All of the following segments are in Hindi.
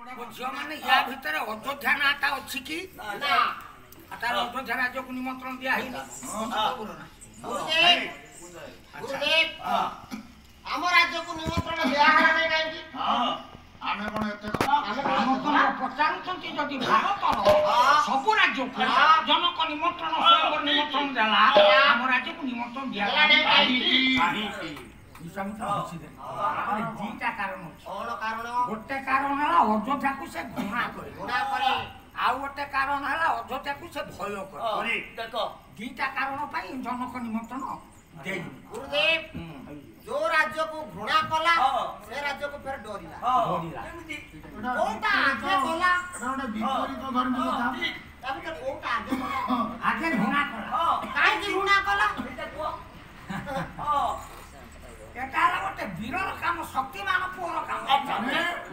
झील मैंने या भितर अयोध्या नाटा अच्छी कि तार अयोध्या राज्य को निमंत्रण दिया आम राज्य को निमंत्रण दिया पचारुंट जदि भारत सब राज्य को जनक निमंत्रण निमंत्रण देला आम राज्य को निमंत्रण दिया दीटा कारण गोटे कारण है अयोध्या को से घृणा करे आउ गोटे कारण है अयोध्या को से भय करे दीटा कारण जनक निमंत्रण दे गुरुदेव जो राज्य को घृणा कला से राज्य को फिर डरिला कोटा आगे बोला एटा विपरीत धर्म कथा तब तो कोटा आगे घृणा कला काहे की घृणा कला एटा गोटे वीरर काम शक्तिमान पुअर काम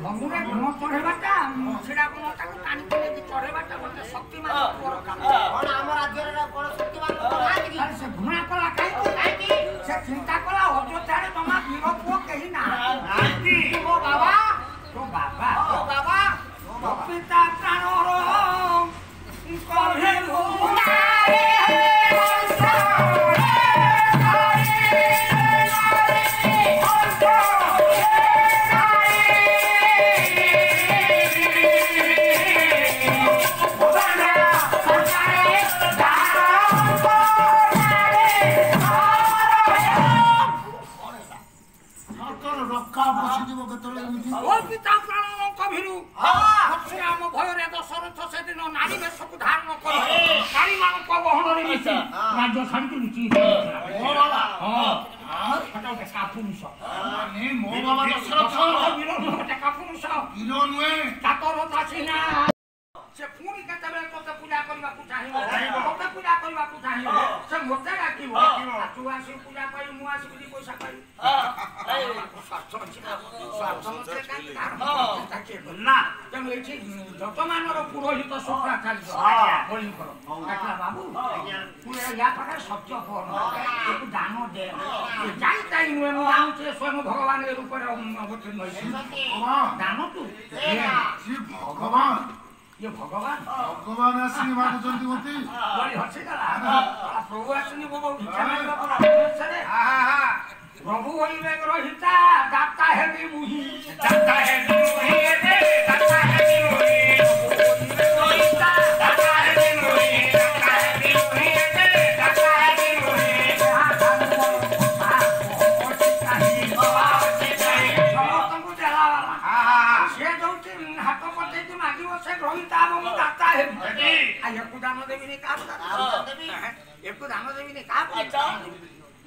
मनुरे गुण चढ़ेबाटा छिड़ा गुण ताको टाणी के चढ़ेबाटा गोटे शक्तिमान पुअर काम कोन हम राज्य रे कोन शक्तिमान काहे से घृणा कला काहे से चिंता कला अयोध्या रे तमा वीर पुओ केही ना तो बाबा पिता प्राणर कहे भूनारे पिता प्राण कभिरु आम भयर दशरथ से दिन नारी वेश को धारण कर नारी मान बहन मिसी राज्य शांति लुचि कापुरुष मो बाबा दशरथ कापुरुष चातर दासीना से पुणी केतबेले तोते पूजा करबा को चाहिबो तोते पूजा करबा को चाहिबो से मोते डाकिबो तू आसी पूजा करी मु आसी बुझी पैसा करी ना तेणु एठी जतमानर पुरोहित शुक्राचार्य बोली करो देखला बाबू पुरे या पाखे सत्य कोन एकु दान दे जाई ताई नुए मु दान से स्वयं भगवान के रूप रे अवतीर्ण होई दान तू श्री भगवान ये भगवान आसी मागुचंती होती बड़ी हसी गला प्रभु आसनी बाबू भिक्षा मांगबा पर प्रभु होइबे रहिता दाता हेबी मुही दाता हेबी मुही दे दाता हेबी मुही रहिता दाता हेबी मुही दाता हेबी मुही दे दाता हेबी मुही समस्तଙ୍କୁ ଦେଲା ସେ ଯୋଉଠି ହାତ ପଠେଇକି ମାଗିବ ସେ ରହିତା ଏବଂ ଦାତା ହେବି ୟାକୁ ଦାନ ଦେବିନି କାହାକୁ ୟାକୁ ଦାନ ଦେବିନି କାହାକୁ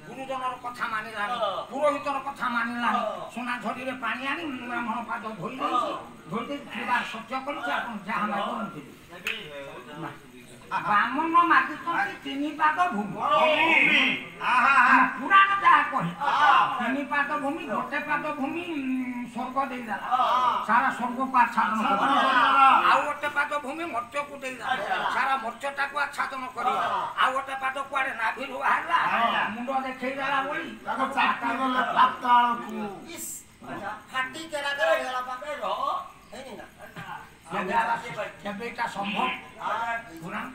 गुरुजनर कथा मानिलानी पुरोहितर कथा मानिलानी सोना झड़ी रे पानी आनी ब्राह्मण पाद धोई दे सत्य कर जहाँ माग ब्राह्मण मागित तीन पाद भूमि पुराण जहाँ कही तीन पाद भूमि गोटे पाद भूमि स्वर्ग देदेला सारा स्वर्ग को आच्छादन कर गोटे पाद भूमि मर्त्य को देदेला सारा मर्त्यटा को आच्छादन कर गोटे पाद कुआड़े नाभि बाहर मुंड देखा बोली संभव पुराण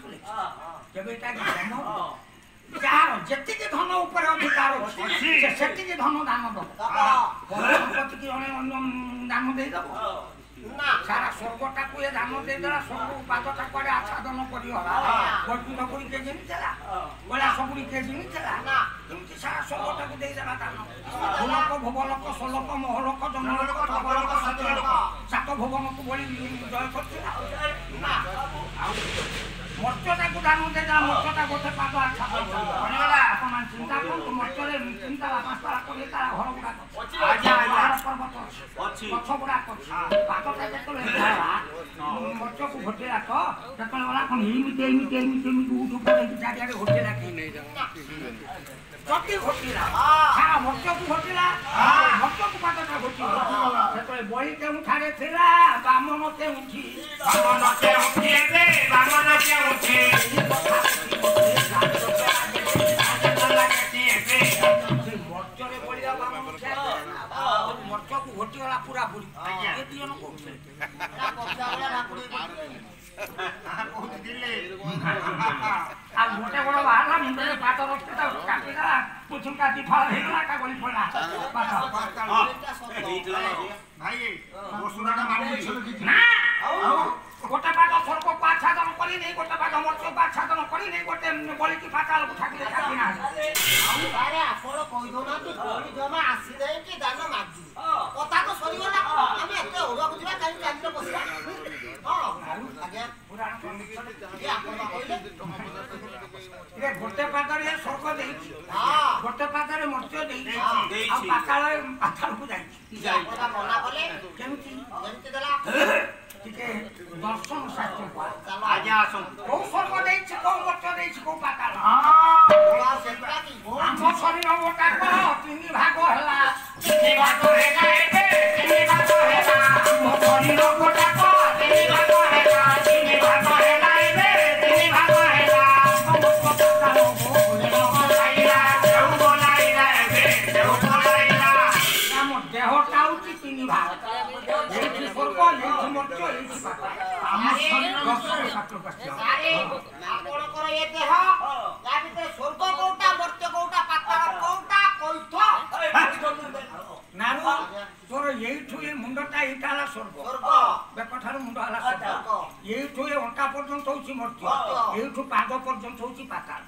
जार जी धन उपर अधिकार से धन दान दपति दान देदेव सारा स्वर्गटा को ये दान देदेला स्वर्ग पादटा कुआड़े आच्छादन करगला बैकुंठ पुरी के जिला गला सबुरी के जिला एमती सारा स्वर्गटा को देदेला दान भूलोक भुवलोक सोलोक महलोक जनलोक तपलोक सत्यलोक सात भुवन को बड़ी जय करथिला मर्त्यटा को दान देदेला मर्त्यटा गोटे पाद आच्छादन करगला अपन चिंता करु मर्त्य चिंता पांचटा कर घर गुड़ा पर्वत अच्छी गछ गुड़ा पादटा जो मर्त्य को घोटेला तो गला कौन उठ चारिड़े घोटेला जति घोटिला सारा मर्त्य को घोटिला मर्त्य को पादटा घोटिला बड़ी केउँ ठारे थिला बामन केउठी मर्त्य को घोटी କଟିଗଲା ପୁରା ପୁରି ଏ ଦି ଜଣ କୋଉଠି ଆଉ ଗୋଟେ ବଡ ବାହାରିଲା ମୁଣ୍ଡରେ ପାଟ ରଖି ତାକୁ କାଟିଦେଲା ପୁଛୁ କାଟି ଫଳ ହେଇଗଲା କା ଗଳି ପଡିଲା ପାଟ ଭାଇ ବସୁରାଟା ମାମୁଁ ନା ଗୋଟେ ପାଟ ସର୍ପ ପାଛାଦନ କରି ନେଇ ଗୋଟେ ପାଟ ମର୍ତ୍ୟ ପାଛାଦନ କରି ନେଇ ଗୋଟେ ବଳିକି ପାତାଳକୁ ଠାକିଲେ ଠାକି ନା ଆରେ ଆପଣ କହିଦଉନାହାନ୍ତି ବଳି ଜମା ଆସିଲେ କି ଦାନ ମାଗି କଥା ତ ସରିଗଲା ଆମେ ଏତେ ଓଡକୁ ଯିବା କାହିଁକି ଚାଲିରେ ବସିବା ହଁ ଆଜ୍ଞା ପୁରାଣ ଆପଣ କହିଲେ ଗୋଟେ ପାଦରେ ସ୍ୱର୍ଗ ଦେଇଛି ଗୋଟେ ପାଦରେ ମର୍ତ୍ୟ ଦେଇଛି ଆଉ ପାତାଳକୁ ଯାଇଛି ମନା କଲେ କେମିତି ଯେମିତି ଦେଲା ଟିକେ ଦର୍ଶନ ଶାସ୍ତ୍ର ଆଜ୍ଞା ଆସନ୍ତୁ କୋଉ ସ୍ୱର୍ଗ ଦେଇଛି କୋଉ ମର୍ତ୍ୟ ଦେଇଛି କୋଉ ପାତାଳ ଆମ ଶରୀର ଗୋଟାକ ତିନି ଭାଗ ହେଲା ତିନି ଭାଗ ହେଲା ଏବେ ତିନି ଭାଗ ହେଲା ଆମ ଶରୀର ଗୋଟାକ ତିନି ଭାଗ ହେଲା ତିନି ଭାଗ ହେଲା ଏବେ ତିନି ଭାଗ ହେଲା ସମସ୍ତ ପାତାଳ ଆମ ଦେହଟା ହଉଛି ତିନି ଭାଗ ଏଇଠି ସ୍ୱର୍ଗ ଏଇଠି ମର୍ତ୍ୟ ଏଇଠି ପାତାଳ ଆମ ଶରୀର ଦର୍ଶନ ଶାସ୍ତ୍ର ଆପଣଙ୍କର ଏ ଦେହ ତା ଭିତରେ ସ୍ୱର୍ଗ କୋଉଟା ମର୍ତ୍ୟ କୋଉଟା ପାତାଳ କୋଉଟା କୈଥ ନାରୁ ତୋର ଏଇଠୁ ଏ ମୁଣ୍ଡଟା ଏଇଟା ହେଲା ସ୍ୱର୍ଗ ବେକଠାରୁ ମୁଣ୍ଡ ହେଲା ସ୍ୱର୍ଗ ଏଇଠୁ ଏ ଅଣ୍ଟା ପର୍ଯ୍ୟନ୍ତ ହଉଛି ମର୍ତ୍ୟ ଏଇଠୁ ପାଦ ପର୍ଯ୍ୟନ୍ତ ହଉଛି ପାତାଳ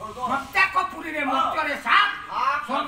ପ୍ରତ୍ୟେକ ପୁରୀରେ ମର୍ତ୍ୟରେ ସାପ